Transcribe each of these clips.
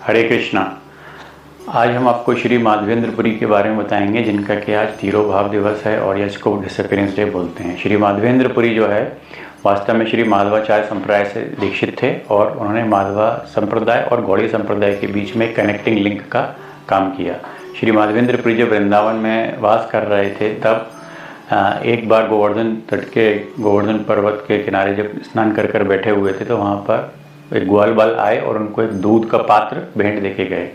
हरे कृष्णा। आज हम आपको श्री माधवेंद्रपुरी के बारे में बताएंगे, जिनका कि आज तिरोभाव दिवस है और इसको डिसअपीयरेंस डे बोलते हैं। श्री माधवेंद्रपुरी जो है वास्तव में श्री माधवाचार्य संप्रदाय से दीक्षित थे और उन्होंने माधवा संप्रदाय और गौड़ी संप्रदाय के बीच में कनेक्टिंग लिंक का काम किया। श्री माधवेंद्रपुरी जब वृंदावन में वास कर रहे थे तब एक बार गोवर्धन पर्वत के किनारे जब स्नान कर बैठे हुए थे तो वहाँ पर एक ग्वाल बाल आए और उनको एक दूध का पात्र भेंट देके गए।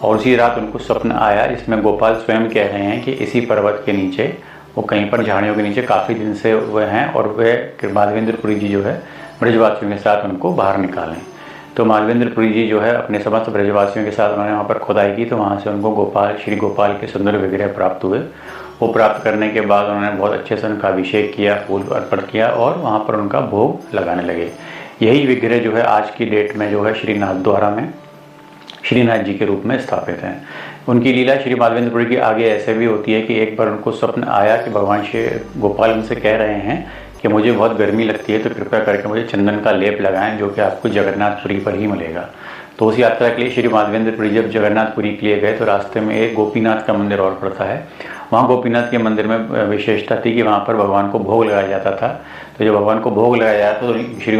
और उसी रात उनको स्वप्न आया जिसमें गोपाल स्वयं कह रहे हैं कि इसी पर्वत के नीचे वो कहीं पर झाड़ियों के नीचे काफ़ी दिन से वह हैं और वह माधवेंद्रपुरी जी जो है ब्रजवासियों के साथ उनको बाहर निकालें। तो माधवेंद्रपुरी जी जो है अपने समस्त ब्रजवासियों के साथ उन्होंने वहाँ पर खुदाई की, तो वहाँ से उनको श्री गोपाल के सुंदर विग्रह प्राप्त हुए। वो प्राप्त करने के बाद उन्होंने बहुत अच्छे से उनका अभिषेक किया, फूल अर्पण किया और वहाँ पर उनका भोग लगाने लगे। यही विग्रह जो है आज की डेट में जो है श्रीनाथ द्वारा में श्रीनाथ जी के रूप में स्थापित हैं। उनकी लीला श्री माधवेंद्रपुरी की आगे ऐसे भी होती है कि एक बार उनको स्वप्न आया कि भगवान श्री गोपाल उनसे कह रहे हैं कि मुझे बहुत गर्मी लगती है तो कृपया करके मुझे चंदन का लेप लगाएं जो कि आपको जगन्नाथपुरी पर ही मिलेगा। तो उस यात्रा के लिए श्री माधवेंद्रपुरी जब जगन्नाथपुरी के लिए गए तो रास्ते में एक गोपीनाथ का मंदिर और पड़ता है। वहाँ गोपीनाथ के मंदिर में विशेषता थी कि वहाँ पर भगवान को भोग लगाया जाता था। तो जब भगवान को भोग लगाया जाता तो श्री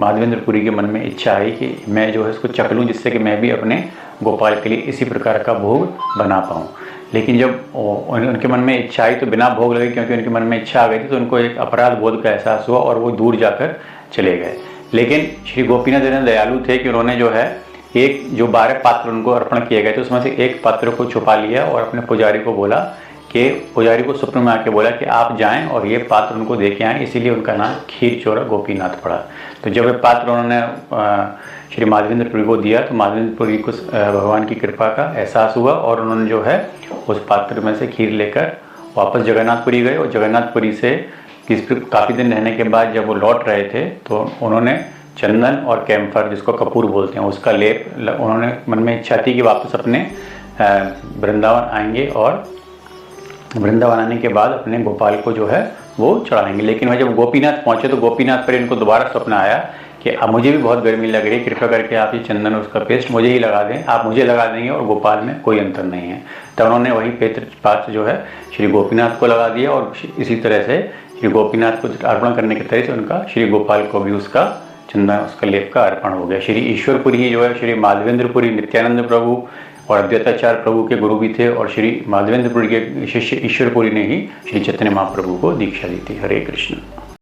माधवेंद्रपुरी के मन में इच्छा आई कि मैं जो है इसको चख लूँ, जिससे कि मैं भी अपने गोपाल के लिए इसी प्रकार का भोग बना पाऊँ। लेकिन जब उनके मन में इच्छा आई तो बिना भोग लगे, क्योंकि उनके मन में इच्छा आ गई थी, तो उनको एक अपराध बोध का एहसास हुआ और वो दूर जाकर चले गए। लेकिन श्री गोपीनाथ इतने दयालु थे कि उन्होंने जो है एक जो 12 पात्र उनको अर्पण किए गए थे उसमें से एक पात्र को छुपा लिया और अपने पुजारी को बोला कि पुजारी को स्वप्न में आके बोला कि आप जाएं और ये पात्र उनको दे के आएँ, इसीलिए उनका नाम खीर चोरा गोपीनाथ पड़ा। तो जब ये पात्र उन्होंने श्री माधवेंद्रपुरी को दिया तो माधवेंद्रपुरी को भगवान की कृपा का एहसास हुआ और उन्होंने जो है उस पात्र में से खीर लेकर वापस जगन्नाथपुरी गए। और जगन्नाथपुरी से काफ़ी दिन रहने के बाद जब वो लौट रहे थे तो उन्होंने चंदन और कैम्फर, जिसको कपूर बोलते हैं, उसका लेप उन्होंने मन में इच्छा थी कि वापस अपने वृंदावन आएंगे और वृंदावन आने के बाद अपने गोपाल को जो है वो चढ़ाएंगे। लेकिन वह जब गोपीनाथ पहुँचे तो गोपीनाथ पर इनको दोबारा स्वप्न आया कि अब मुझे भी बहुत गर्मी लग रही है, कृपया करके आप ये चंदन उसका पेस्ट मुझे ही लगा दें, आप मुझे लगा देंगे और गोपाल में कोई अंतर नहीं है। तब उन्होंने वही पात्र जो है श्री गोपीनाथ को लगा दिया और इसी तरह से श्री गोपीनाथ को अर्पण करने के तरह से उनका श्री गोपाल को भी उसका चंदन, उसका लेप का अर्पण हो गया। श्री ईश्वरपुरी जो है श्री माधवेंद्रपुरी नित्यानंद प्रभु और अद्वैताचार्य प्रभु के गुरु भी थे और श्री माधवेंद्रपुरी के शिष्य ईश्वरपुरी ने ही श्री चैतन्य महाप्रभु को दीक्षा दी थी। हरे कृष्ण।